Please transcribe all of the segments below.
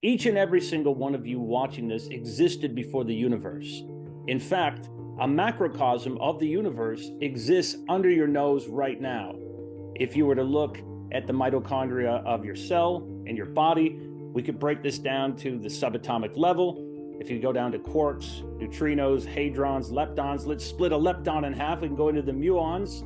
Each and every single one of you watching this existed before the universe. In fact, a macrocosm of the universe exists under your nose right now. If you were to look at the mitochondria of your cell and your body, we could break this down to the subatomic level. If you go down to quarks, neutrinos, hadrons, leptons, let's split a lepton in half. We can go into the muons.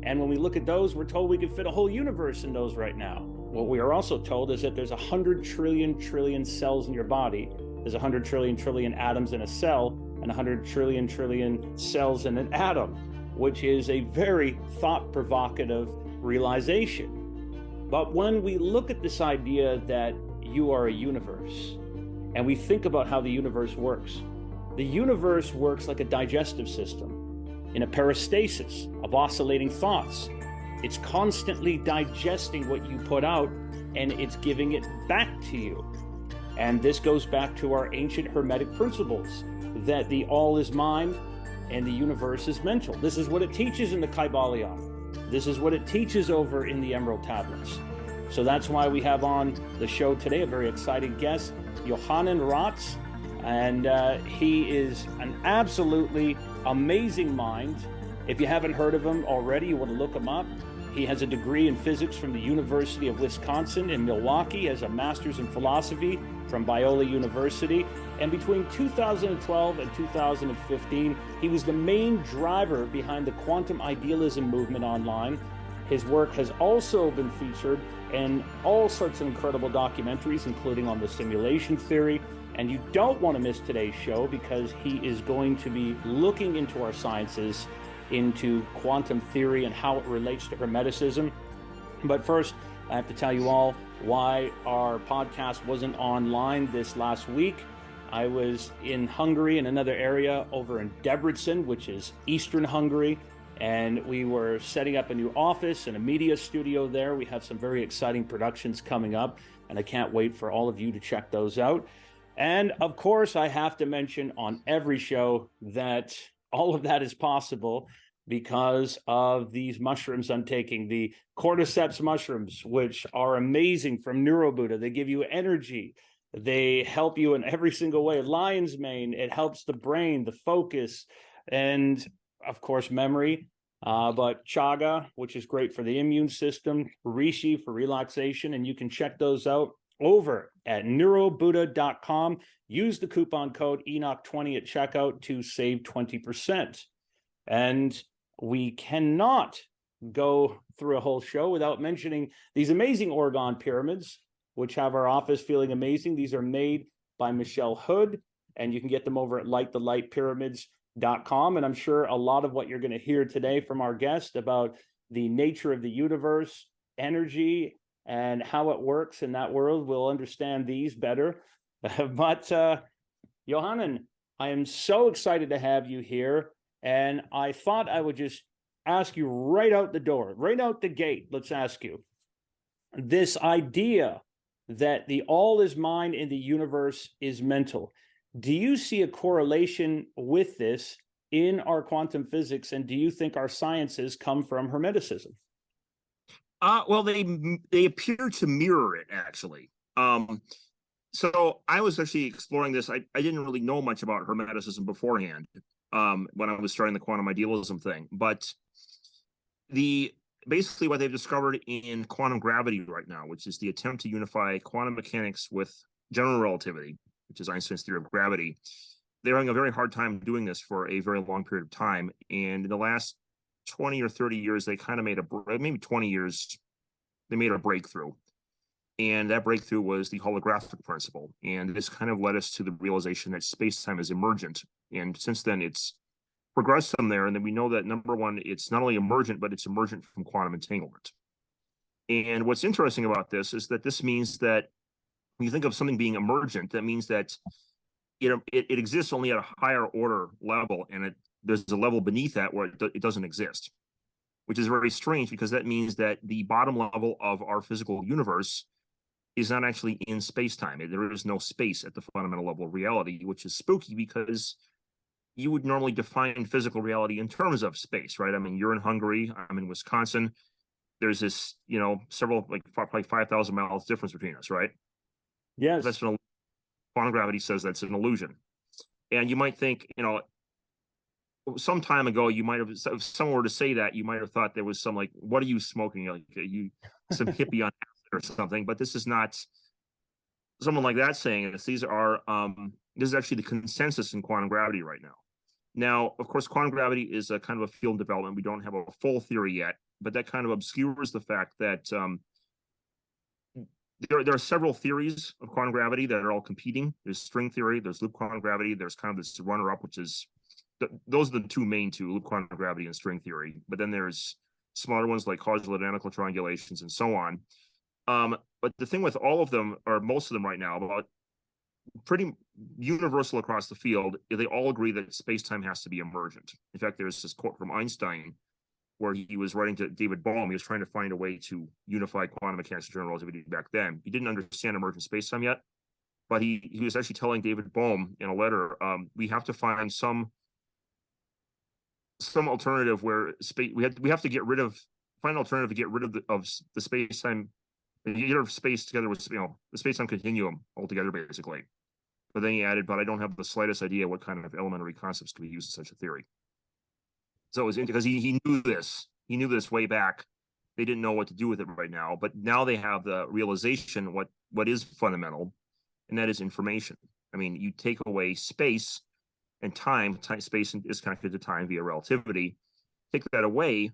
And when we look at those, we're told we can fit a whole universe in those right now. What we are also told is that there's 100 trillion cells in your body. There's 100 trillion atoms in a cell and 100 trillion cells in an atom, which is a very thought-provocative realization. But when we look at this idea that you are a universe, and we think about how the universe works like a digestive system in a peristasis of oscillating thoughts. It's constantly digesting what you put out, and it's giving it back to you. And this goes back to our ancient Hermetic principles, that the all is mind and the universe is mental. This is what it teaches in the Kybalion. This is what it teaches over in the Emerald Tablets. So that's why we have on the show today a very exciting guest, Johanan Raatz, and he is an absolutely amazing mind. If you haven't heard of him already, you want to look him up. He has a degree in physics from the University of Wisconsin in Milwaukee, has a master's in philosophy from Biola University, and between 2012 and 2015, he was the main driver behind the Quantum Idealism movement online. His work has also been featured in all sorts of incredible documentaries, including on the simulation theory. And you don't want to miss today's show because he is going to be looking into our sciences, into quantum theory and how it relates to Hermeticism. But first, I have to tell you all why our podcast wasn't online this last week. I was in Hungary, in another area over in Debrecen, which is Eastern Hungary. And we were setting up a new office and a media studio there. We have some very exciting productions coming up, and I can't wait for all of you to check those out. And of course, I have to mention on every show that all of that is possible because of these mushrooms I'm taking, the cordyceps mushrooms, which are amazing from Neurobuddha. They give you energy. They help you in every single way. Lion's mane, it helps the brain, the focus, and of course, memory. But chaga, which is great for the immune system, reishi for relaxation, and you can check those out over at neurobuddha.com. Use the coupon code Enoch20 at checkout to save 20%. And we cannot go through a whole show without mentioning these amazing orgone pyramids, which have our office feeling amazing. These are made by Michelle Hood, and you can get them over at lightthelightpyramids.com. And I'm sure a lot of what you're going to hear today from our guest about the nature of the universe, energy, and how it works in that world, we'll understand these better. But Johanan, I am so excited to have you here. And I thought I would just ask you right out the door, right out the gate. Let's ask you this idea that the all is mind and the universe is mental. Do you see a correlation with this in our quantum physics? And do you think our sciences come from Hermeticism? Well, they appear to mirror it, actually. So I was actually exploring this. I didn't really know much about Hermeticism beforehand when I was starting the quantum idealism thing. But basically what they've discovered in quantum gravity right now, which is the attempt to unify quantum mechanics with general relativity, which is Einstein's theory of gravity, they're having a very hard time doing this for a very long period of time. And in the last 20 or 30 years, they kind of made maybe 20 years, they made a breakthrough. And that breakthrough was the holographic principle. And this kind of led us to the realization that space-time is emergent. And since then, it's progressed from there. And then we know that, number one, it's not only emergent, but it's emergent from quantum entanglement. And what's interesting about this is that this means that when you think of something being emergent, that means that it exists only at a higher order level, and there's a level beneath that where it doesn't exist, which is very strange because that means that the bottom level of our physical universe is not actually in space-time. There is no space at the fundamental level of reality, which is spooky because you would normally define physical reality in terms of space, right? I mean, you're in Hungary, I'm in Wisconsin. There's this, several, probably 5,000 miles difference between us, right? Yes. That's Quantum gravity says that's an illusion. And you might think, some time ago, you might have, if someone were to say that, you might have thought there was some like, what are you smoking? Like, you some hippie on acid or something. But this is not someone like that saying this. These are this is actually the consensus in quantum gravity right now. Now, of course, quantum gravity is a kind of a field in development. We don't have a full theory yet, but that kind of obscures the fact that there are several theories of quantum gravity that are all competing. There's string theory, there's loop quantum gravity, there's kind of this runner-up, which is those are the two main two, loop quantum gravity and string theory. But then there's smaller ones like causal identical triangulations and so on. But the thing with all of them, or most of them right now, about pretty universal across the field, they all agree that space-time has to be emergent. In fact, there's this quote from Einstein where he was writing to David Bohm. He was trying to find a way to unify quantum mechanics and general relativity back then. He didn't understand emergent space-time yet, but he was actually telling David Bohm in a letter, we have to find some alternative where space we have to get rid of, find an alternative to get rid of the space-time, get rid of space together with the space-time continuum altogether, basically. But then he added, but I don't have the slightest idea what kind of elementary concepts could be used in such a theory. So it was because he knew this. He knew this way back. They didn't know what to do with it right now, but now they have the realization what is fundamental, and that is information. I mean, you take away space and time space is connected to time via relativity. Take that away,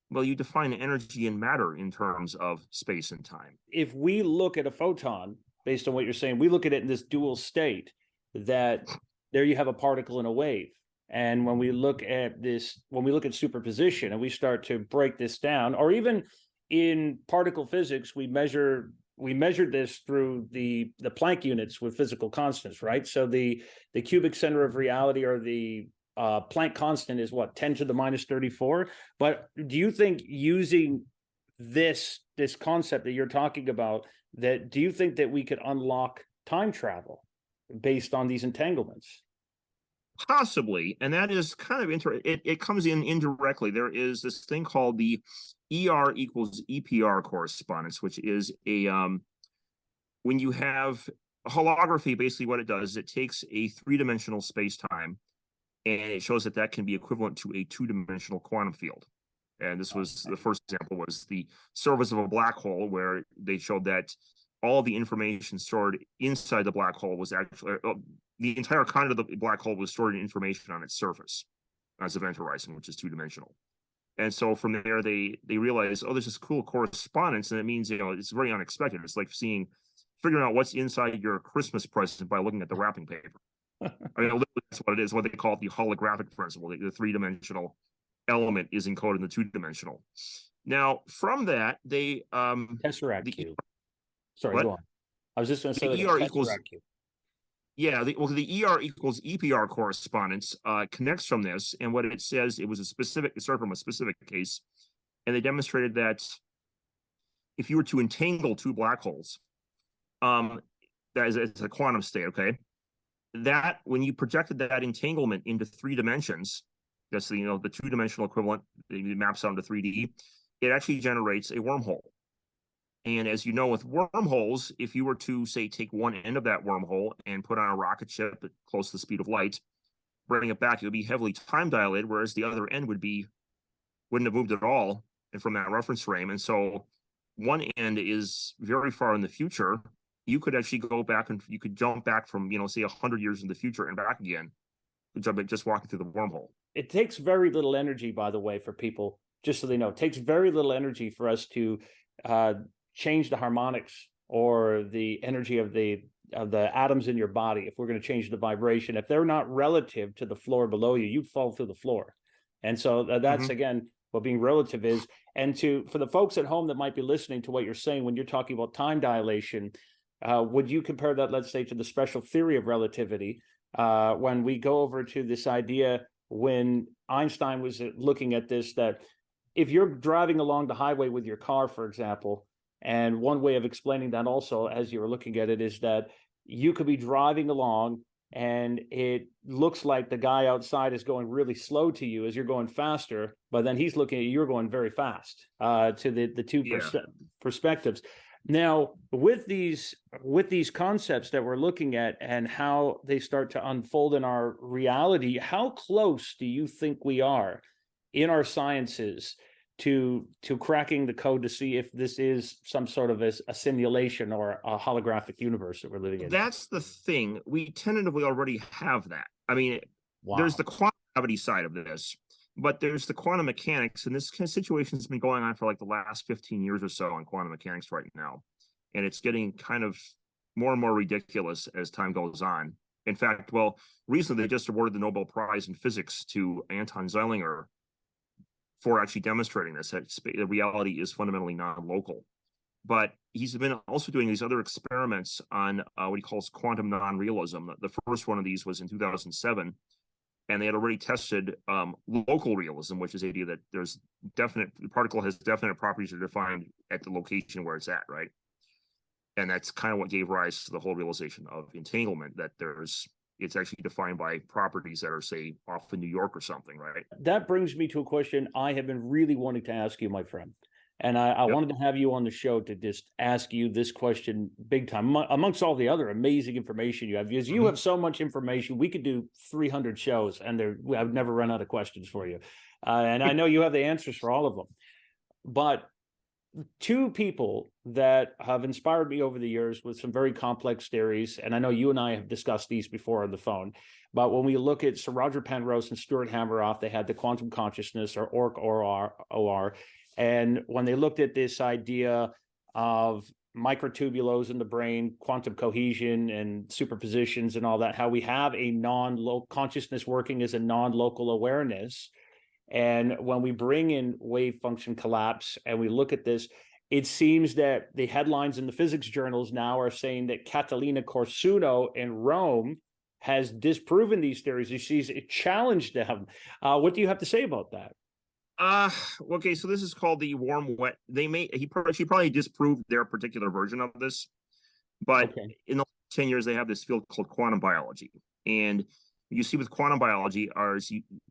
well, you define energy and matter in terms of space and time. If we look at a photon, based on what you're saying, we look at it in this dual state, that there you have a particle and a wave. And when we look at this, when we look at superposition and we start to break this down, or even in particle physics, we measured this through the Planck units with physical constants, right? So the cubic center of reality, or the Planck constant, is what, 10 to the minus 34. But do you think using this concept that you're talking about, that do you think that we could unlock time travel based on these entanglements? Possibly, and that is kind of interesting. It comes in indirectly. There is this thing called the ER equals EPR correspondence, which is a when you have holography, basically what it does is it takes a three-dimensional space-time and it shows that can be equivalent to a two-dimensional quantum field. And this was the first example, was the surface of a black hole, where they showed that all the information stored inside the black hole was actually the entire content of the black hole was stored in information on its surface as event horizon, which is two-dimensional. And so from there, they realized, there's this cool correspondence, and it means, it's very unexpected. It's like figuring out what's inside your Christmas present by looking at the wrapping paper. I mean, literally, that's what it is, what they call it, the holographic principle. The three-dimensional element is encoded in the two-dimensional. Now, from that, they Tesseract cube. Sorry, what? go on. I was just going to say the ER equals cube. Yeah, the ER equals EPR correspondence connects from this, and what it says, it started from a specific case, and they demonstrated that if you were to entangle two black holes, that is, it's a quantum state, okay? That when you projected that entanglement into 3 dimensions, that's the two-dimensional equivalent, it maps out into 3D, it actually generates a wormhole. And as you know, with wormholes, if you were to, say, take one end of that wormhole and put on a rocket ship at close to the speed of light, bring it back, it would be heavily time dilated, whereas the other end wouldn't have moved at all from that reference frame. And so one end is very far in the future. You could actually go back and you could jump back from, say 100 years in the future and back again, just walking through the wormhole. It takes very little energy, by the way, for people, just so they know, it takes very little energy for us to change the harmonics or the energy of the atoms in your body. If we're going to change the vibration, if they're not relative to the floor below you, you'd fall through the floor. And so that's again what being relative is. And for the folks at home that might be listening to what you're saying when you're talking about time dilation, would you compare that, let's say, to the special theory of relativity, when we go over to this idea when Einstein was looking at this, that if you're driving along the highway with your car, for example, and one way of explaining that also, as you were looking at it, is that you could be driving along and it looks like the guy outside is going really slow to you as you're going faster, but then he's looking at you, you're going very fast, to the two perspectives. Now, with these concepts that we're looking at and how they start to unfold in our reality, how close do you think we are in our sciences to cracking the code to see if this is some sort of a simulation or a holographic universe that we're living in? That's the thing. We tentatively already have that. I mean, Wow. There's the quantum gravity side of this, but there's the quantum mechanics, and this kind of situation has been going on for like the last 15 years or so on quantum mechanics right now. And it's getting kind of more and more ridiculous as time goes on. In fact, well, recently they just awarded the Nobel Prize in Physics to Anton Zeilinger for actually demonstrating this, that the reality is fundamentally non-local. But he's been also doing these other experiments on what he calls quantum non-realism. The first one of these was in 2007, and they had already tested local realism, which is the idea that the particle has definite properties that are defined at the location where it's at, right? And that's kind of what gave rise to the whole realization of entanglement, that it's actually defined by properties that are, say, off in New York or something, right? That brings me to a question I have been really wanting to ask you, my friend. And I wanted to have you on the show to just ask you this question big time, amongst all the other amazing information you have, because you have so much information. We could do 300 shows and I've never run out of questions for you. And I know you have the answers for all of them. But two people that have inspired me over the years with some very complex theories, and I know you and I have discussed these before on the phone, but when we look at Sir Roger Penrose and Stuart Hameroff, they had the quantum consciousness, or OR. And when they looked at this idea of microtubules in the brain, quantum cohesion and superpositions and all that, how we have a non-local consciousness working as a non-local awareness. And when we bring in wave function collapse and we look at this, it seems that the headlines in the physics journals now are saying that Catalina Corsuno in Rome has disproven these theories. She's challenged them. What do you have to say about that? Okay, so this is called the warm wet. She probably disproved their particular version of this, but in the last 10 years they have this field called quantum biology, and you see with quantum biology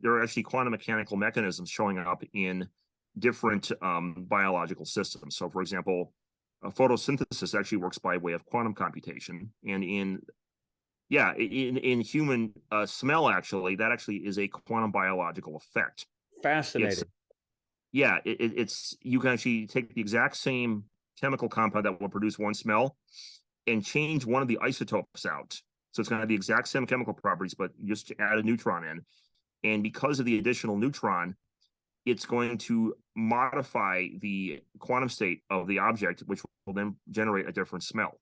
there are actually quantum mechanical mechanisms showing up in different biological systems. So, for example, photosynthesis actually works by way of quantum computation, and in human smell, actually, that actually is a quantum biological effect. Fascinating. It's you can actually take the exact same chemical compound that will produce one smell and change one of the isotopes out. So it's going to have the exact same chemical properties, but just add a neutron in. And because of the additional neutron, it's going to modify the quantum state of the object, which will then generate a different smell.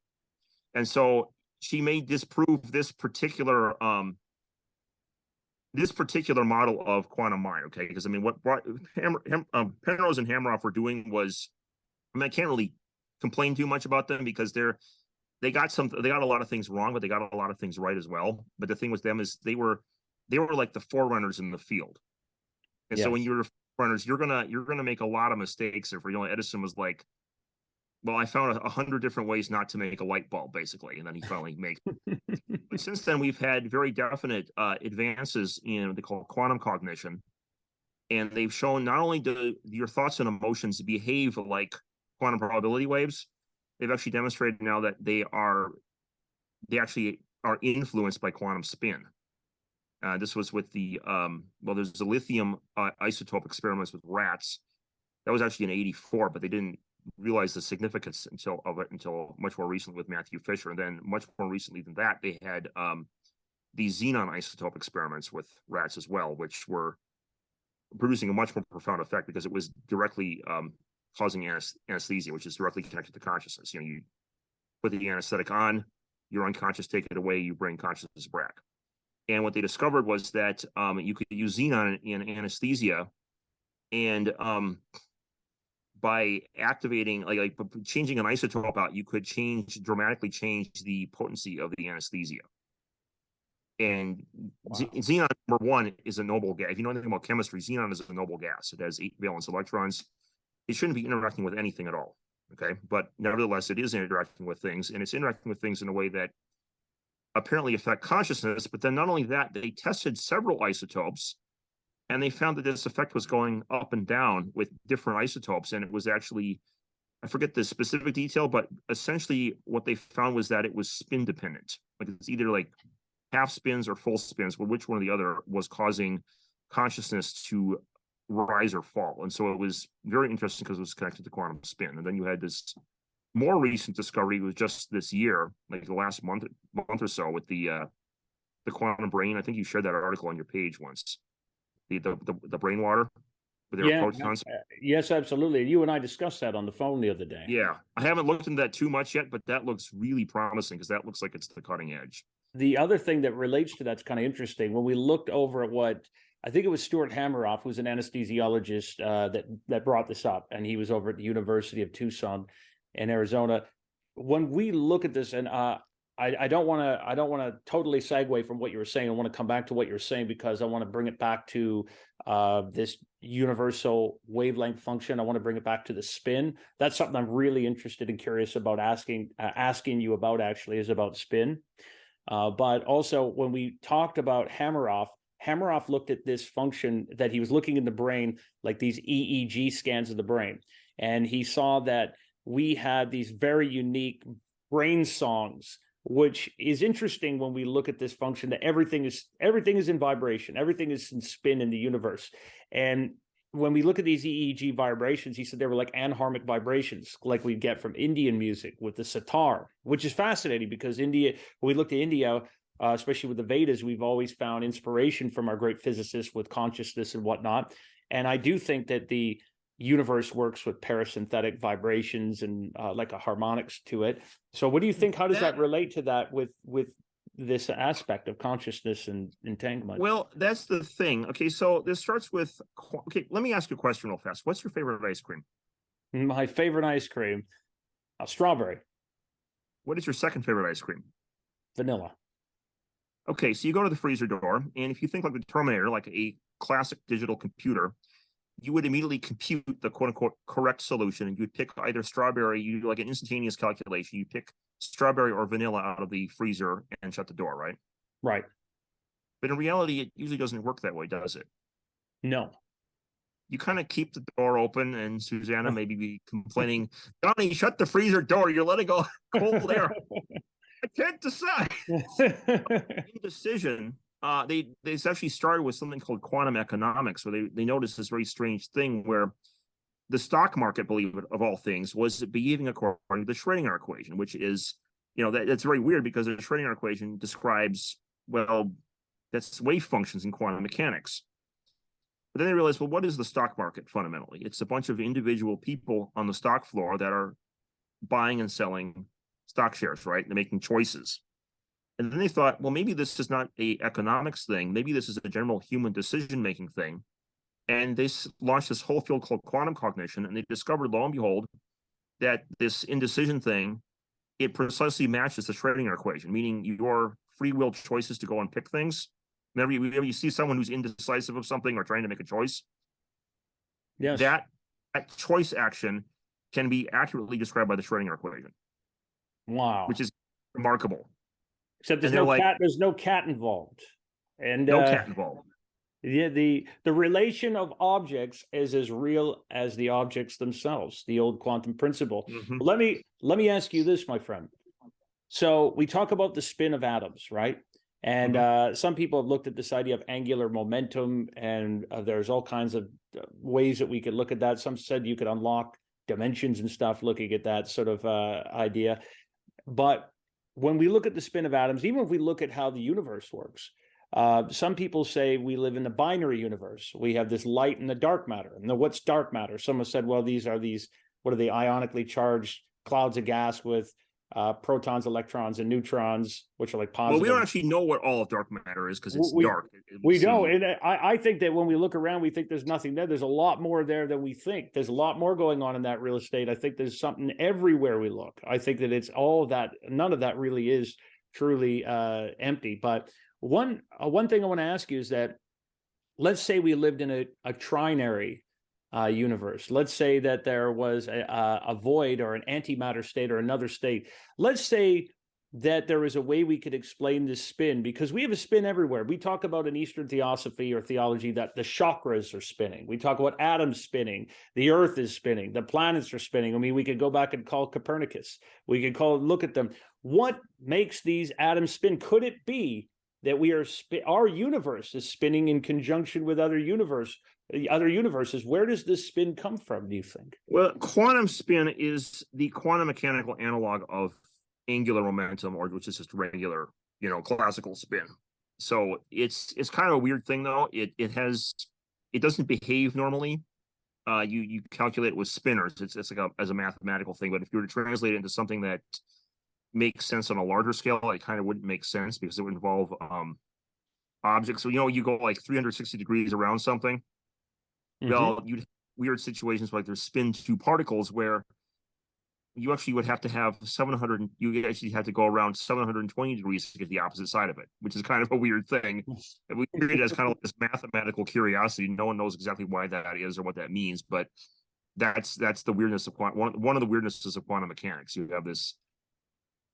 And so she may disprove this particular model of quantum mind, okay? Because I mean, what Penrose and Hameroff were doing was, I mean, I can't really complain too much about them because they got a lot of things wrong, but they got a lot of things right as well. But the thing with them is they were like the forerunners in the field, and so when you're forerunners, you're gonna make a lot of mistakes. If Edison was like, well, I found 100 different ways not to make a light bulb, basically, and then he finally makes it. But since then, we've had very definite advances in what they call quantum cognition, and they've shown not only do your thoughts and emotions behave like quantum probability waves, they've actually demonstrated now that they actually are influenced by quantum spin. This was with there's the lithium isotope experiments with rats. That was actually in '84, but they didn't realize the significance until much more recently with Matthew Fisher. And then much more recently than that, they had these xenon isotope experiments with rats as well, which were producing a much more profound effect because it was directly causing anesthesia, which is directly connected to consciousness. You put the anesthetic on, you're unconscious, take it away, you bring consciousness back. And what they discovered was that you could use xenon in anesthesia, and by activating, like changing an isotope out, you could dramatically change the potency of the anesthesia. And xenon, number one, is a noble gas. If you know anything about chemistry, xenon is a noble gas. It has 8 valence electrons. It shouldn't be interacting with anything at all. Okay, but nevertheless, it is interacting with things, and it's interacting with things in a way that apparently affect consciousness. But then not only that, they tested several isotopes, and they found that this effect was going up and down with different isotopes. And it was actually, I forget the specific detail, but essentially what they found was that it was spin dependent. Like it's either like half spins or full spins, but which one or the other was causing consciousness to rise or fall. And so it was very interesting because it was connected to quantum spin. And then you had this more recent discovery, was just this year, like the last month or so, with the quantum brain. I think you shared that article on your page once. The brain water with their protons. Yes, absolutely. You and I discussed that on the phone the other day. Yeah, I haven't looked into that too much yet, but that looks really promising because that looks like it's the cutting edge. The other thing that relates to that's kind of interesting, when we looked over at what I think it was Stuart Hameroff, who's an anesthesiologist that brought this up, and he was over at the University of Tucson in Arizona. When we look at this, and I don't want to totally segue from what you were saying. I want to come back to what you're saying because I want to bring it back to this universal wavelength function. I want to bring it back to the spin. That's something I'm really interested and curious about asking you about, actually, is about spin. But also when we talked about Hameroff looked at this function that he was looking in the brain, like these EEG scans of the brain. And he saw that we had these very unique brain songs, which is interesting when we look at this function, that everything is in vibration, everything is in spin in the universe. And when we look at these EEG vibrations, he said they were like anharmic vibrations, like we get from Indian music with the sitar, which is fascinating because when we look to India, especially with the Vedas, we've always found inspiration from our great physicists with consciousness and whatnot. And I do think that the universe works with parasynthetic vibrations and like a harmonics to it. So what do you think? How does that relate to that with this aspect of consciousness and entanglement? Well, that's the thing. Okay, so this starts with, okay, let me ask you a question real fast. What's your favorite ice cream? My favorite ice cream, strawberry. What is your second favorite ice cream? Vanilla. Okay, so you go to the freezer door, and if you think like the Terminator, like a classic digital computer, you would immediately compute the quote-unquote correct solution, and you'd pick either strawberry, you do like an instantaneous calculation, you pick strawberry or vanilla out of the freezer and shut the door, right? Right. But in reality, it usually doesn't work that way, does it? No. You kind of keep the door open, and Susanna maybe be complaining, Johnny, shut the freezer door, you're letting go cold air. I can't decide. Indecision. They actually started with something called quantum economics, where they noticed this very strange thing where the stock market, believe it, of all things, was behaving according to the Schrödinger equation, which is, that's very weird because the Schrödinger equation describes, well, that's wave functions in quantum mechanics. But then they realized, well, what is the stock market fundamentally? It's a bunch of individual people on the stock floor that are buying and selling stock shares, right? They're making choices. And then they thought, well, maybe this is not an economics thing. Maybe this is a general human decision-making thing. And they launched this whole field called quantum cognition. And they discovered, lo and behold, that this indecision thing, it precisely matches the Schrödinger equation, meaning your free will choices to go and pick things. Whenever you see someone who's indecisive of something or trying to make a choice, yes, that choice action can be accurately described by the Schrödinger equation. Wow. Which is remarkable. Except there's no cat involved. And no cat involved. Yeah, the relation of objects is as real as the objects themselves, the old quantum principle. Mm-hmm. Let me ask you this, my friend. So we talk about the spin of atoms, right? And some people have looked at this idea of angular momentum, and there's all kinds of ways that we could look at that. Some said you could unlock dimensions and stuff looking at that sort of idea. But when we look at the spin of atoms, even if we look at how the universe works, some people say we live in the binary universe. We have this light and the dark matter. And what's dark matter? Someone said, well, what are they, ionically charged clouds of gas with protons, electrons, and neutrons, which are like positive. Well, we don't actually know what all of dark matter is because it's dark. We don't. And I think that when we look around, we think there's nothing there. There's a lot more there than we think. There's a lot more going on in that real estate. I think there's something everywhere we look. I think that it's all of that. None of that really is truly empty. But one thing I want to ask you is that, let's say we lived in a trinary universe. Let's say that there was a void or an antimatter state or another state. Let's say that there is a way we could explain this spin, because we have a spin everywhere. We talk about in Eastern theosophy or theology that the chakras are spinning. We talk about atoms spinning, the earth is spinning, the planets are spinning. I mean, we could go back and call Copernicus. We could look at them. What makes these atoms spin? Could it be that our universe is spinning in conjunction with other universes? Where does this spin come from, do you think? Well, quantum spin is the quantum mechanical analog of angular momentum, or which is just regular, classical spin. So it's kind of a weird thing, though. It doesn't behave normally. You calculate it with spinners. It's like as a mathematical thing. But if you were to translate it into something that makes sense on a larger scale, it kind of wouldn't make sense, because it would involve objects. So you go like 360 degrees around something. Mm-hmm. Well, you'd have weird situations like there's spin 2 particles where you actually would have to have 700. You actually have to go around 720 degrees to get the opposite side of it, which is kind of a weird thing. We treat it as kind of like this mathematical curiosity. No one knows exactly why that is or what that means, but that's the weirdness of one of the weirdnesses of quantum mechanics. You have this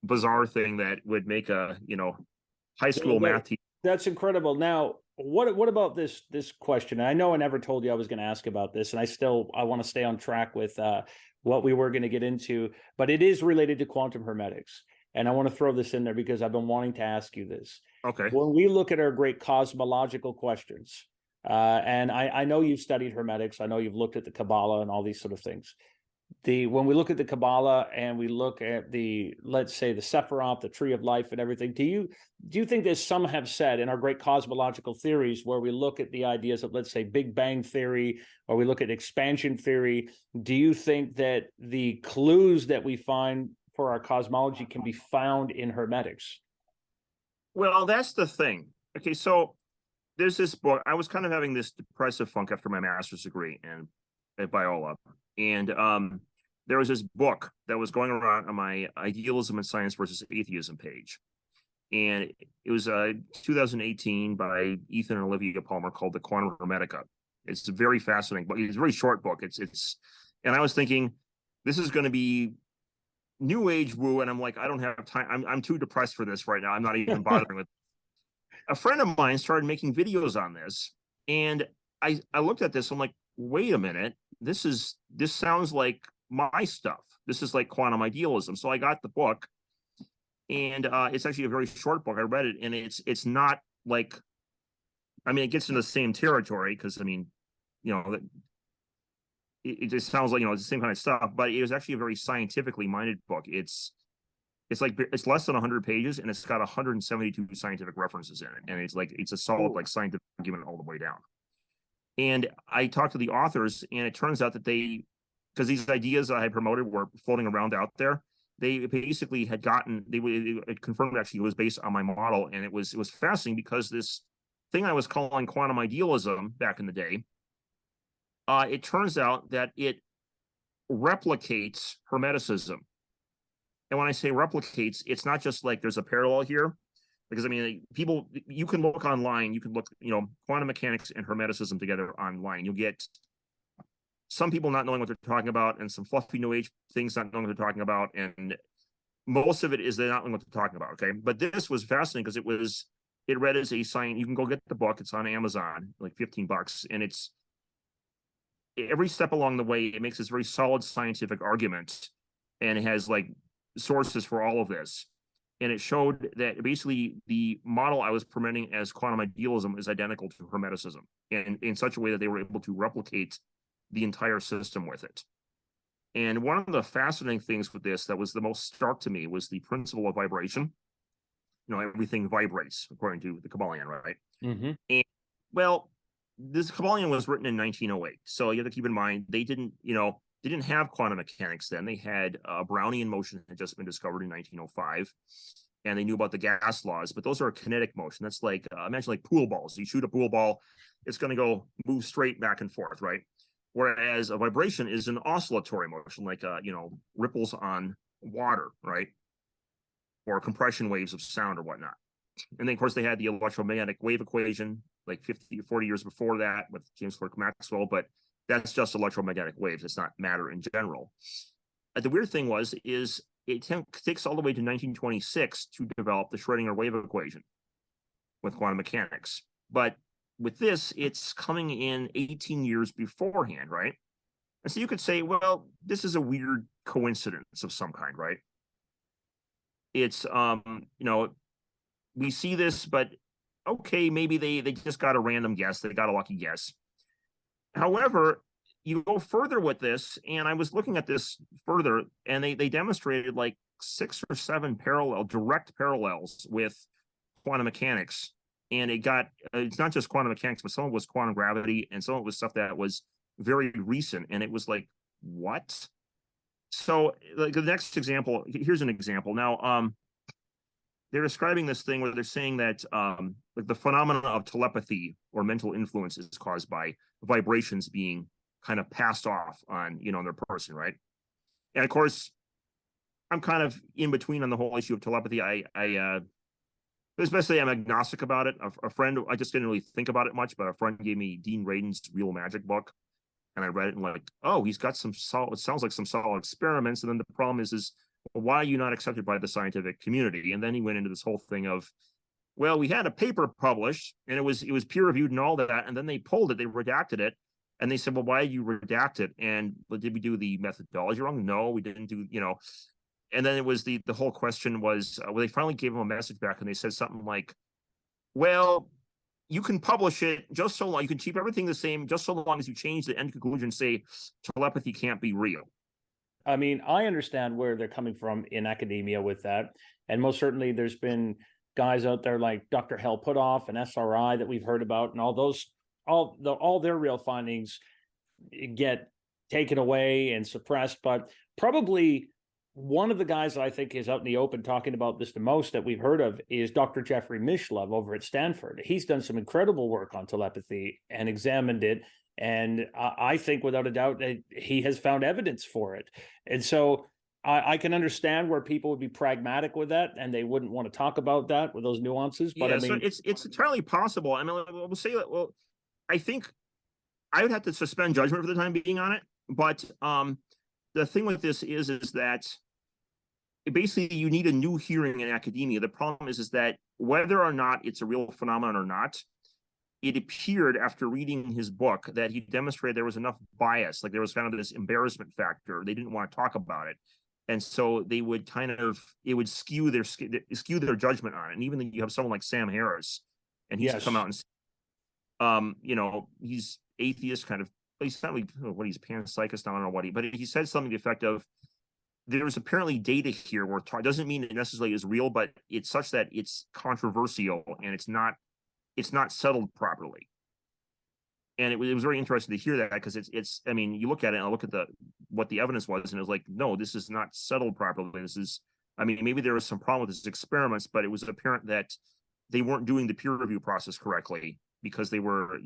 bizarre thing that would make a high school math teacher. That's incredible. Now, what about this question? And I know I never told you I was going to ask about this, and I want to stay on track with what we were going to get into, but it is related to quantum hermetics. And I want to throw this in there because I've been wanting to ask you this. Okay. When we look at our great cosmological questions, and I know you've studied hermetics, I know you've looked at the Kabbalah and all these sort of things. When we look at the Kabbalah and we look at let's say the Sephiroth, the Tree of Life and everything, do you think that some have said in our great cosmological theories, where we look at the ideas of, let's say, Big Bang theory, or we look at expansion theory, do you think that the clues that we find for our cosmology can be found in hermetics? Well, that's the thing. Okay, so there's this book. I was kind of having this depressive funk after my master's degree at Biola. And there was this book that was going around on my Idealism and Science versus Atheism page. And it was 2018 by Ethan and Olivia Palmer, called The Quantum Hermetica. It's a very fascinating book. It's a very short book. And I was thinking, this is going to be new age woo. And I'm like, I don't have time. I'm too depressed for this right now. I'm not even bothering with it. A friend of mine started making videos on this. And I looked at this. I'm like, wait a minute. This sounds like my stuff. This is like quantum idealism. So I got the book, and it's actually a very short book. I read it, and it's not like, it gets into the same territory, because it just sounds like it's the same kind of stuff. But it was actually a very scientifically minded book. It's less than 100 pages, and it's got 172 scientific references in it, and it's a solid scientific argument all the way down. And I talked to the authors, and it turns out that because these ideas I had promoted were floating around out there, they basically had it confirmed actually it was based on my model. And it was fascinating, because this thing I was calling quantum idealism back in the day, it turns out that it replicates Hermeticism. And when I say replicates, it's not just like there's a parallel here. Because people, you can look online, you can look, quantum mechanics and Hermeticism together online. You'll get some people not knowing what they're talking about, and some fluffy new age things not knowing what they're talking about. And most of it is they're not knowing what they're talking about. Okay. But this was fascinating, because it read as a science. You can go get the book. It's on Amazon, like $15. And it's every step along the way, it makes this very solid scientific argument. And it has sources for all of this. And it showed that basically the model I was promoting as quantum idealism is identical to Hermeticism, and in such a way that they were able to replicate the entire system with it. And one of the fascinating things with this that was the most stark to me was the principle of vibration. Everything vibrates according to the Kabbalion, right? Mm-hmm. And this Kabbalion was written in 1908. So you have to keep in mind, they didn't have quantum mechanics then. They had Brownian motion had just been discovered in 1905, and they knew about the gas laws. But those are a kinetic motion. That's like imagine like pool balls. You shoot a pool ball, it's going to move straight back and forth, right? Whereas a vibration is an oscillatory motion, like ripples on water, right? Or compression waves of sound or whatnot. And then of course they had the electromagnetic wave equation, like 50 or 40 years before that, with James Clerk Maxwell, but that's just electromagnetic waves. It's not matter in general. The weird thing is it takes all the way to 1926 to develop the Schrödinger wave equation with quantum mechanics. But with this, it's coming in 18 years beforehand, right? And so you could say, well, this is a weird coincidence of some kind, right? It's, we see this, but okay, maybe they just got a random guess. They got a lucky guess. However, you go further with this, and I was looking at this further, and they demonstrated like 6 or 7 direct parallels with quantum mechanics. And it's not just quantum mechanics, but some of it was quantum gravity, and some of it was stuff that was very recent. And it was like, what? So like the next example, here's an example. Now, they're describing this thing where they're saying that like the phenomena of telepathy or mental influence is caused by vibrations being kind of passed off on, their person, right? And of course, I'm kind of in between on the whole issue of telepathy. Especially I'm agnostic about it. A friend, I just didn't really think about it much, but a friend gave me Dean Radin's Real Magic book, and I read it and like, oh, he's got some solid, it sounds like some solid experiments. And then the problem is well, why are you not accepted by the scientific community? And then he went into this whole thing of, well, we had a paper published and it was peer reviewed and all that, and then they pulled it, they redacted it, and they said, well, why did you redact it? And did we do the methodology wrong? No, we didn't do, And then it was the whole question was, well, they finally gave him a message back, and they said something like, well, you can publish it just so long, you can keep everything the same, just so long as you change the end conclusion, say telepathy can't be real. I mean, I understand where they're coming from in academia with that. And most certainly there's been guys out there like Dr. Hal Puthoff and SRI that we've heard about, and all their real findings get taken away and suppressed. But probably one of the guys that I think is out in the open talking about this the most that we've heard of is Dr. Jeffrey Mishlove over at Stanford. He's done some incredible work on telepathy and examined it. And I think without a doubt he has found evidence for it. And so I can understand where people would be pragmatic with that and they wouldn't want to talk about that with those nuances. But yeah, I mean, so it's entirely possible. I mean, we'll say that. Well, I think I would have to suspend judgment for the time being on it. But the thing with this is that basically you need a new hearing in academia. The problem is that whether or not it's a real phenomenon or not, it appeared after reading his book that he demonstrated there was enough bias, like there was kind of this embarrassment factor. They didn't want to talk about it. And so they would it would skew their judgment on it. And even then you have someone like Sam Harris, and he's come out and, he's atheist, kind of, he's not really, he's panpsychist, I don't know what but he said something to the effect of, there's apparently data here where it doesn't mean it necessarily is real, but it's such that it's controversial and it's not settled properly. And it was very interesting to hear that, because it's I mean, you look at it and I look at what the evidence was, and it was like, no, this is not settled properly. This is, I mean, maybe there was some problem with these experiments, but it was apparent that they weren't doing the peer review process correctly, because they were,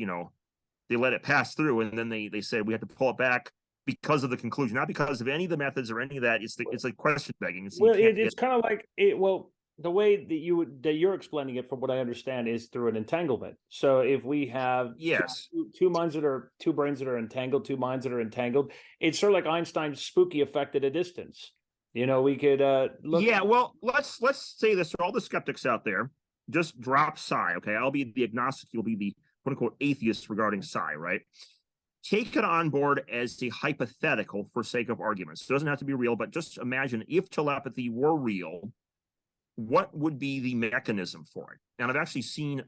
they let it pass through, and then they said we had to pull it back because of the conclusion, not because of any of the methods or any of that. It's like question begging. Well, it's kind of like it. Well, the way that you're explaining it, from what I understand, is through an entanglement. So if we have two brains that are entangled, two minds that are entangled, it's sort of like Einstein's spooky effect at a distance. We could look. Yeah, well, let's say this for all the skeptics out there. Just drop psi, okay? I'll be the agnostic. You'll be the quote unquote atheist regarding psi, right? Take it on board as a hypothetical for sake of arguments. It doesn't have to be real, but just imagine if telepathy were real, what would be the mechanism for it? And I've actually seen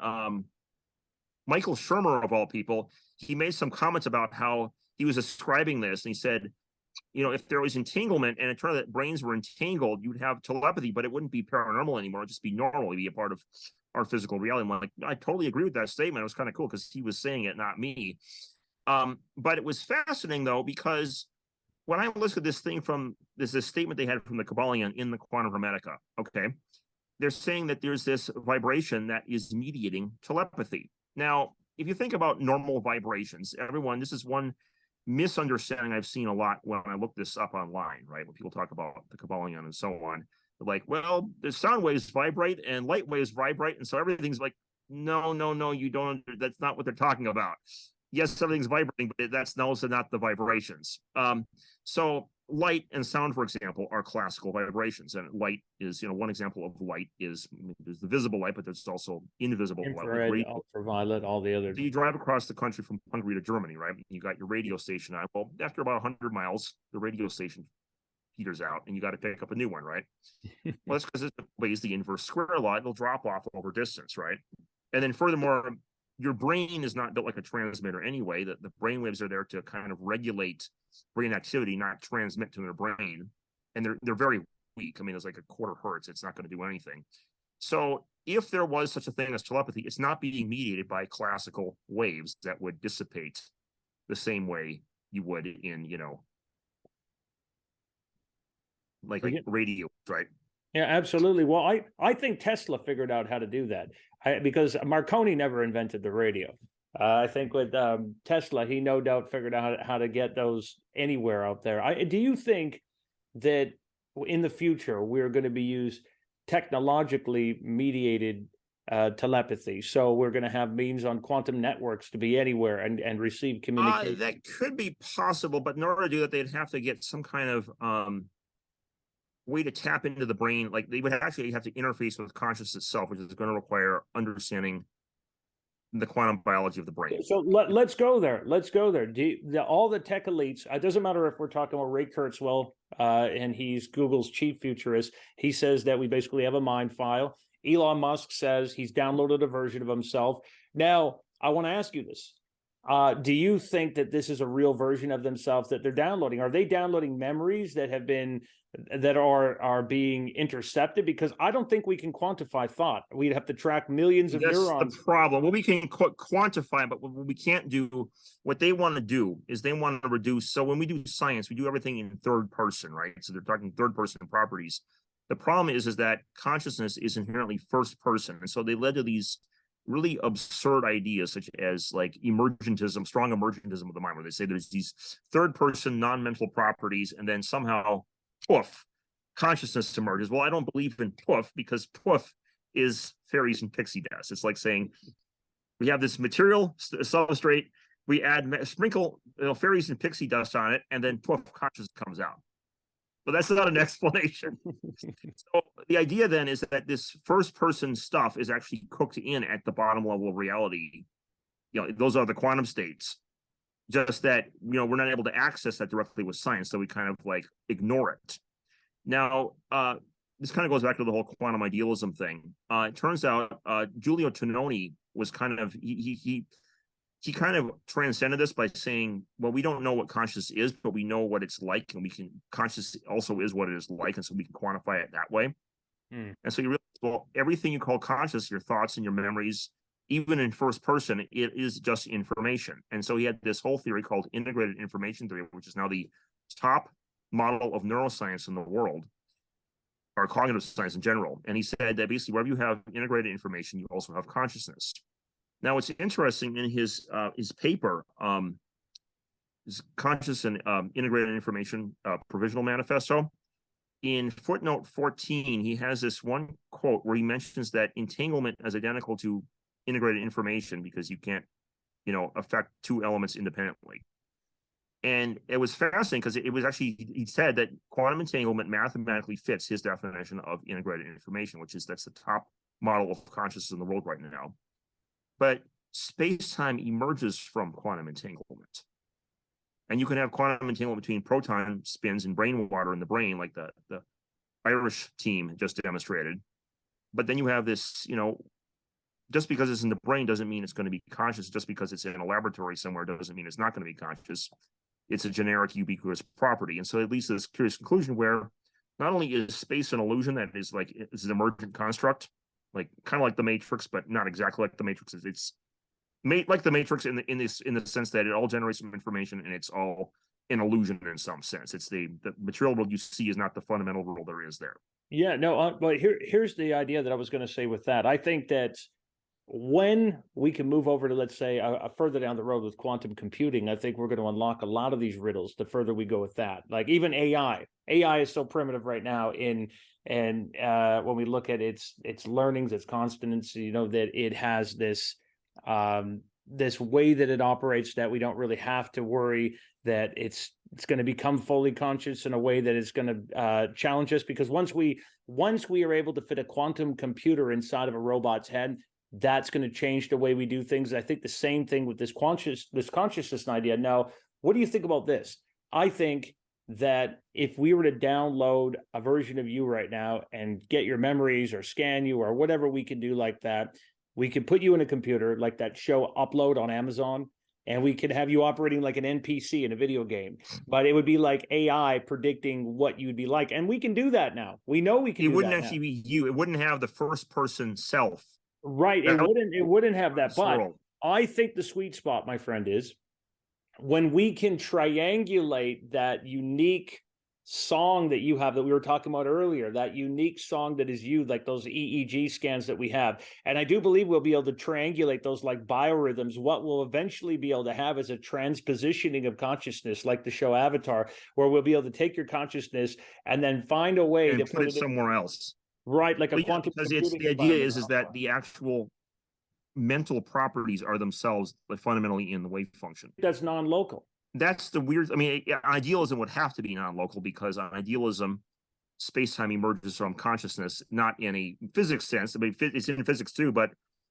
Michael Shermer, of all people, he made some comments about how he was ascribing this, and he said, if there was entanglement and it turned out that brains were entangled, you'd have telepathy, but it wouldn't be paranormal anymore. It'd just be normal. It'd be a part of our physical reality. I'm like, I totally agree with that statement. It was kind of cool because he was saying it, not me. But it was fascinating, though, because when I looked at this thing there's this statement they had from the Kabbalion in the Quantum Hermetica, okay? They're saying that there's this vibration that is mediating telepathy. Now, if you think about normal vibrations, this is one misunderstanding I've seen a lot when I look this up online, right? When people talk about the Kabbalion and so on, they're like, well, the sound waves vibrate and light waves vibrate, and so everything's like, no, you don't. That's not what they're talking about. Yes, everything's vibrating, but that's also not the vibrations. So light and sound, for example, are classical vibrations, and light is, one example of light is there's the visible light, but there's also invisible light, like Infrared, radio. ultraviolet, all the other. So you drive across the country from Hungary to Germany, right? You got your radio station on. Well, after about 100 miles, the radio station peters out, and you got to pick up a new one, right? Well, that's because it obeys the inverse square law. It'll drop off over distance, right? And then furthermore, your brain is not built like a transmitter anyway. That the brain waves are there to kind of regulate brain activity, not transmit to their brain. And they're very weak. I mean, it's like a quarter hertz. It's not going to do anything. So if there was such a thing as telepathy, it's not being mediated by classical waves that would dissipate the same way you would in, like radio, right? Yeah, absolutely. Well, I think Tesla figured out how to do that because Marconi never invented the radio. I think with Tesla, he no doubt figured out how to get those anywhere out there. Do you think that in the future we're going to be used technologically mediated telepathy? So we're going to have means on quantum networks to be anywhere and receive communication? That could be possible, but in order to do that, they'd have to get some kind of way to tap into the brain. Like they would actually have to interface with consciousness itself, which is going to require understanding the quantum biology of the brain. So let's go there. Let's go there. All the tech elites, it doesn't matter if we're talking about Ray Kurzweil, and he's Google's chief futurist. He says that we basically have a mind file. Elon Musk says he's downloaded a version of himself. Now, I want to ask you this. Do you think that this is a real version of themselves that they're downloading? Are they downloading memories that are being intercepted? Because I don't think we can quantify thought. We'd have to track millions of neurons. That's the problem. Well, we can quantify, but what we can't do, what they want to do is they want to reduce. So when we do science, we do everything in third person, right? So they're talking third person properties. The problem is that consciousness is inherently first person. And so they led to these really absurd ideas such as like emergentism, strong emergentism of the mind, where they say there's these third person non-mental properties, and then somehow poof, consciousness emerges. Well, I don't believe in poof, because poof is fairies and pixie dust. It's like saying we have this material substrate, we sprinkle fairies and pixie dust on it, and then poof, consciousness comes out. But that's not an explanation. So the idea then is that this first person stuff is actually cooked in at the bottom level of reality. Those are the quantum states. Just that, we're not able to access that directly with science, so we kind of like ignore it. Now, this kind of goes back to the whole quantum idealism thing. It turns out Giulio Tononi was kind of, he kind of transcended this by saying, well, we don't know what consciousness is, but we know what it's like, and consciousness also is what it is like, and so we can quantify it that way. And so you realize, well, everything you call conscious, your thoughts and your memories, even in first person, it is just information. And so he had this whole theory called integrated information theory, which is now the top model of neuroscience in the world, or cognitive science in general. And he said that basically wherever you have integrated information, you also have consciousness. Now, what's interesting in his paper, his Conscious and Integrated Information Provisional Manifesto, in footnote 14, he has this one quote where he mentions that entanglement is identical to integrated information because you can't, affect two elements independently. And it was fascinating because it was actually, he said that quantum entanglement mathematically fits his definition of integrated information, that's the top model of consciousness in the world right now. But space-time emerges from quantum entanglement. And you can have quantum entanglement between proton spins and brain water in the brain, like the Irish team just demonstrated. But then you have this, just because it's in the brain doesn't mean it's going to be conscious. Just because it's in a laboratory somewhere doesn't mean it's not going to be conscious. It's a generic ubiquitous property. And so it leads to this curious conclusion where not only is space an illusion that is like, it's an emergent construct, like kind of like the Matrix, but not exactly like the Matrix. It's like the Matrix in the sense that it all generates some information and it's all an illusion in some sense. It's the material world you see is not the fundamental world there is there. Yeah, no, but here's the idea that I was going to say with that. I think that when we can move over to, let's say, further down the road with quantum computing, I think we're going to unlock a lot of these riddles the further we go with that. Like even AI is so primitive right now and when we look at its learnings, its constants, that it has this this way that it operates, that we don't really have to worry that it's going to become fully conscious in a way that is going to challenge us. Because once we are able to fit a quantum computer inside of a robot's head, that's going to change the way we do things. I think the same thing with this consciousness idea. Now, what do you think about this? I think that if we were to download a version of you right now and get your memories or scan you or whatever we can do like that, we could put you in a computer like that show Upload on Amazon, and we could have you operating like an NPC in a video game. But it would be like AI predicting what you'd be like. And we can do that now. We know we can do that. It wouldn't actually be you. It wouldn't have the first person self. Right. It wouldn't have that. But I think the sweet spot, my friend, is when we can triangulate that unique song that you have, that we were talking about earlier, that unique song that is you, like those EEG scans that we have. And I do believe we'll be able to triangulate those like biorhythms. What we'll eventually be able to have is a transpositioning of consciousness, like the show Avatar, where we'll be able to take your consciousness and then find a way and to put it somewhere else. Right, like a quantum. Because the idea is that the actual mental properties are themselves fundamentally in the wave function. That's non-local. That's the weird. I mean, idealism would have to be non-local, because on idealism, space-time emerges from consciousness, not in a physics sense. I mean, it's in physics too, but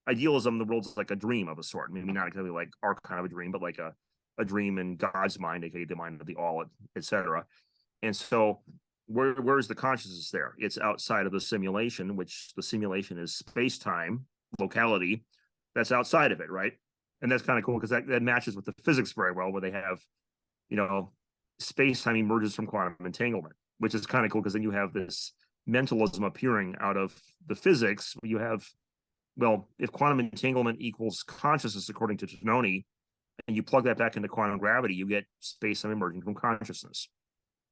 idealism, the world's like a dream of a sort. Maybe not exactly like our kind of a dream, but like a dream in God's mind, aka the mind of the all, etc. And so, where's the consciousness there? It's outside of the simulation, which the simulation is space-time, locality. That's outside of it, right? And that's kind of cool, because that matches with the physics very well, where they have, space-time emerges from quantum entanglement, which is kind of cool, because then you have this mentalism appearing out of the physics. You have, well, if quantum entanglement equals consciousness, according to Tononi, and you plug that back into quantum gravity, you get space-time emerging from consciousness.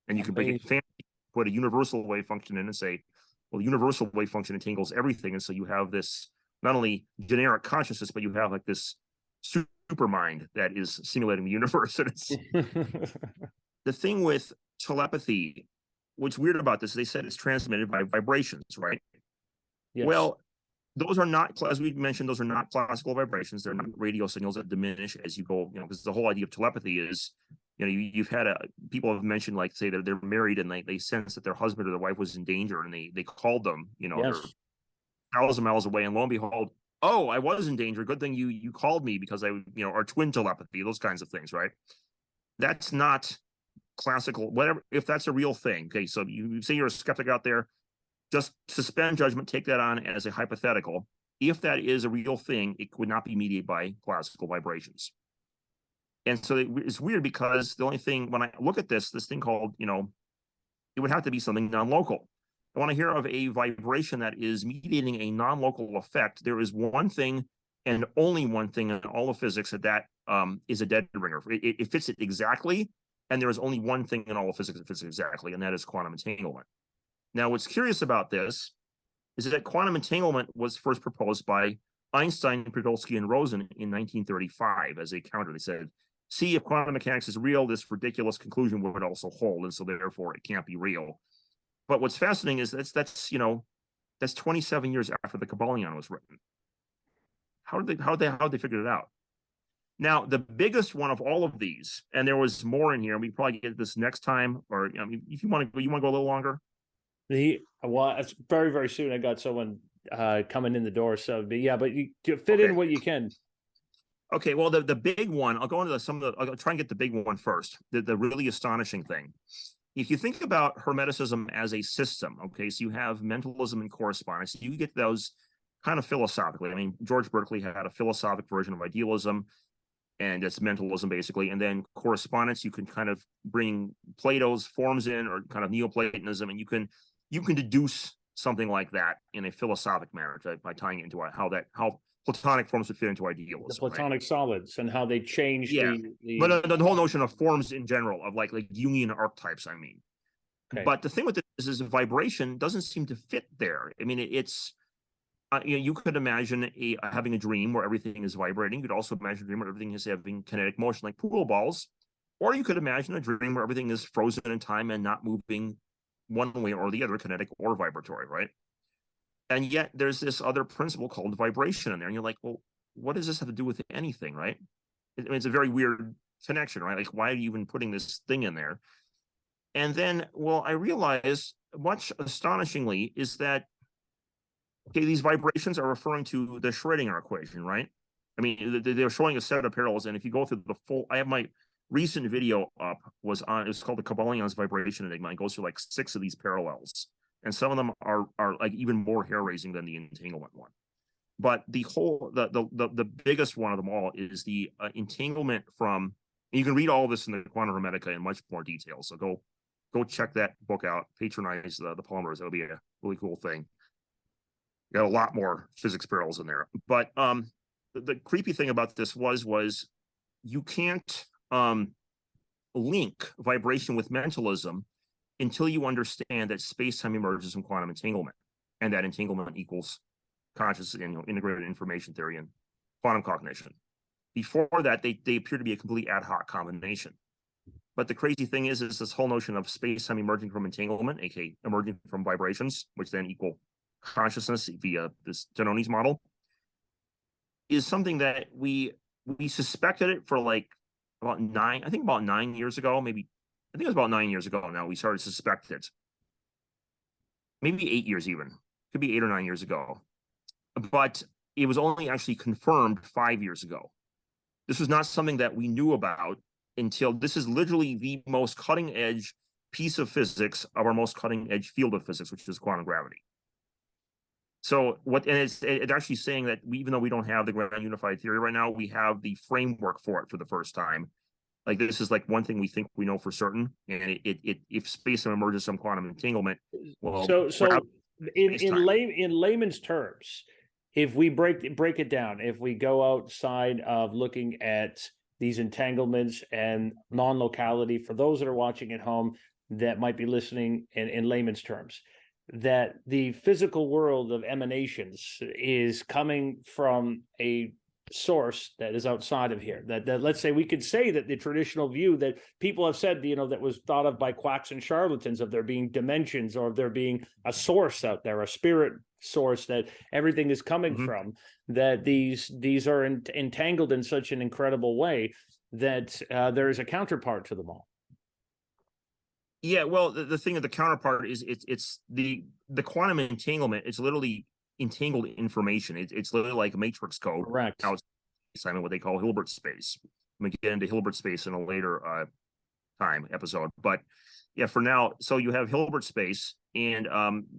And you can bring it fancy, put a universal wave function in and say, well, the universal wave function entangles everything. And so you have this not only generic consciousness, but you have like this super mind that is simulating the universe. And it's the thing with telepathy. What's weird about this, they said it's transmitted by vibrations, right? Yes. Well, those are not, as we mentioned, those are not classical vibrations. They're not radio signals that diminish as you go, because the whole idea of telepathy is, you've had people have mentioned, like, say that they're married and they sense that their husband or their wife was in danger, and they called them, yes, they're 1,000 miles away, and lo and behold, oh, I was in danger. Good thing you called me, because our twin telepathy, those kinds of things, right? That's not classical, whatever, if that's a real thing. Okay, so you say you're a skeptic out there, just suspend judgment, take that on as a hypothetical. If that is a real thing, it would not be mediated by classical vibrations. And so it's weird, because the only thing, when I look at this thing called, it would have to be something non-local. I want to hear of a vibration that is mediating a non-local effect. There is one thing and only one thing in all of physics that is a dead ringer. It fits it exactly, and there is only one thing in all of physics that fits it exactly, and that is quantum entanglement. Now, what's curious about this is that quantum entanglement was first proposed by Einstein, Podolsky, and Rosen in 1935 as a counter. They said, see, if quantum mechanics is real, this ridiculous conclusion would also hold, and so therefore it can't be real. But what's fascinating is that's 27 years after the Kybalion was written. How did they figure it out? Now, the biggest one of all of these, and there was more in here, and we probably get this next time, or if you want to go a little longer. Well, it's very, very soon. I got someone coming in the door, so but you fit in what you can. Okay, well, the big one, I'll go into I'll try and get the big one first. The really astonishing thing. If you think about Hermeticism as a system, okay, so you have mentalism and correspondence, you get those kind of philosophically. I mean, George Berkeley had a philosophic version of idealism, and it's mentalism basically. And then correspondence, you can kind of bring Plato's forms in, or kind of Neoplatonism, and you can deduce something like that in a philosophic manner by tying it into how Platonic forms would fit into idealism. The Platonic solids and how they change but the whole notion of forms in general, of like Jungian archetypes, I mean. Okay. But the thing with this is vibration doesn't seem to fit there. I mean, it's you could imagine having a dream where everything is vibrating. You could also imagine a dream where everything is having kinetic motion, like pool balls. Or you could imagine a dream where everything is frozen in time and not moving one way or the other, kinetic or vibratory, right? And yet there's this other principle called vibration in there. And you're like, well, what does this have to do with anything, right? I mean, it's a very weird connection, right? Like, why are you even putting this thing in there? And then, well, I realized, much astonishingly, is that, okay, these vibrations are referring to the Schrödinger equation, right? I mean, they're showing a set of parallels, and if you go through the full, I have my recent video up, it's called the Kabbalions vibration enigma. It goes through like 6 of these parallels, and some of them are like even more hair raising than the entanglement one. But the biggest one of them all is the entanglement from. You can read all this in the Quantum Hermetica in much more detail. So go check that book out. Patronize the Palmers. That'll be a really cool thing. You got a lot more physics parallels in there. But the creepy thing about this was you can't link vibration with mentalism until you understand that space-time emerges from quantum entanglement, and that entanglement equals consciousness and integrated information theory and quantum cognition. Before that, they appear to be a completely ad hoc combination. But the crazy thing is this whole notion of space-time emerging from entanglement, aka emerging from vibrations, which then equal consciousness via this Janoni's model, is something that we suspected it for like about 9 years ago, maybe. I think it was about 9 years ago now we started to suspect it. Maybe 8 years even. Could be 8 or 9 years ago. But it was only actually confirmed 5 years ago. This was not something that we knew about until this is literally the most cutting edge piece of physics of our most cutting edge field of physics, which is quantum gravity. So it's actually saying that even though we don't have the grand unified theory right now, we have the framework for it for the first time. Like, this is like one thing we think we know for certain, and if space emerges from quantum entanglement, well, so in layman's terms, if we break it down, if we go outside of looking at these entanglements and non-locality, for those that are watching at home that might be listening in layman's terms, that the physical world of emanations is coming from a source that is outside of here. That let's say we could say that the traditional view that people have said, that was thought of by quacks and charlatans, of there being dimensions or of there being a source out there, a spirit source that everything is coming from, that these are entangled in such an incredible way that there is a counterpart to them all. Yeah, well, the thing of the counterpart is it's the quantum entanglement. It's literally entangled information. It's literally like a matrix code. Correct. Outside what they call Hilbert space. I'm gonna get into Hilbert space in a later time episode, but yeah, for now, so you have Hilbert space, and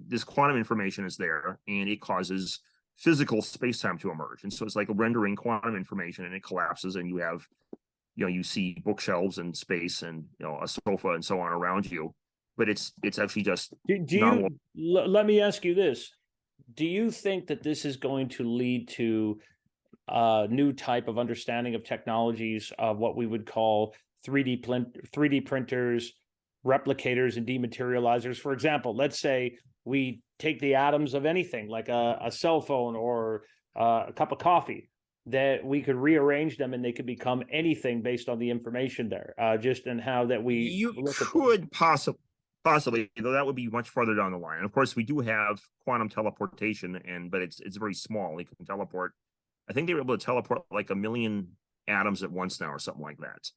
this quantum information is there, and it causes physical space-time to emerge, and so it's like rendering quantum information, and it collapses, and you have, you see bookshelves and space, and a sofa and so on around you, but it's actually just. Let me ask you this: do you think that this is going to lead to a new type of understanding of technologies of what we would call 3D printers, replicators, and dematerializers? For example, let's say we take the atoms of anything like a cell phone or a cup of coffee, that we could rearrange them and they could become anything based on the information there, just in how that we could possibly, though that would be much farther down the line. And of course, we do have quantum teleportation, but it's very small. They can teleport. I think they were able to teleport like 1 million atoms at once now, or something like that.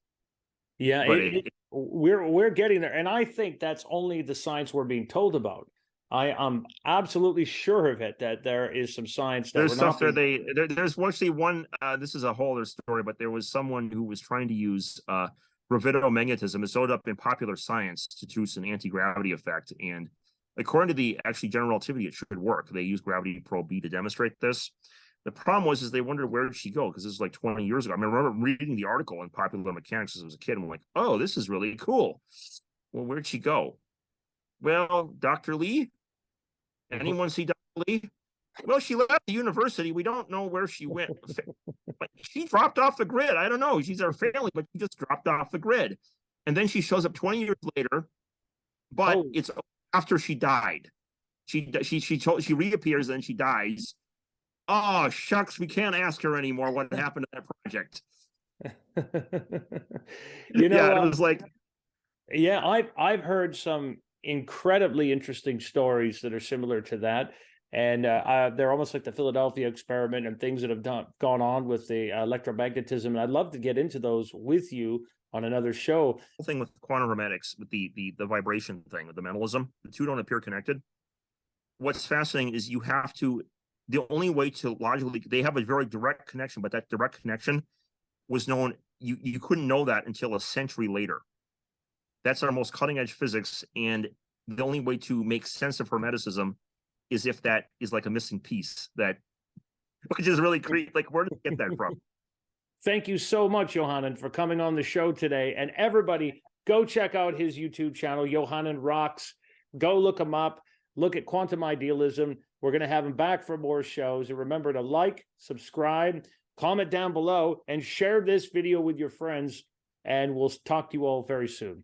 Yeah, but we're getting there, and I think that's only the science we're being told about. I'm absolutely sure of it, that there is some science that there's stuff there. There's actually one. This is a whole other story, but there was someone who was trying to use gravitomagnetism. It showed up in Popular Science to produce an anti-gravity effect, and according to the actually general relativity, it should work. They used gravity probe B to demonstrate this. The problem was they wondered, where did she go? Because this was like 20 years ago. I remember reading the article in Popular Mechanics as I was a kid, and I'm like, oh, this is really cool. Well, where'd she go? Well, Dr. Lee? Anyone see Dr. Lee? Well, she left the university. We don't know where she went. She dropped off the grid. I don't know. She's our family, but she just dropped off the grid. And then she shows up 20 years later, but it's after she died. She reappears, and she dies. Oh, shucks, we can't ask her anymore what happened to that project. It was like. Yeah, I've heard some incredibly interesting stories that are similar to that. And they're almost like the Philadelphia experiment and things that have gone on with the electromagnetism. And I'd love to get into those with you on another show. The thing with quantum hermetics, with the vibration thing, with the mentalism, the two don't appear connected. What's fascinating is the only way to logically, they have a very direct connection, but that direct connection was known, you couldn't know that until a century later. That's our most cutting edge physics. And the only way to make sense of Hermeticism is if that is like a missing piece, which is really creepy. Like, where did you get that from? Thank you so much, Johanan, for coming on the show today. And everybody, go check out his YouTube channel, Johanan Raatz. Go look him up. Look at Quantum Idealism. We're going to have him back for more shows. And remember to like, subscribe, comment down below, and share this video with your friends. And we'll talk to you all very soon.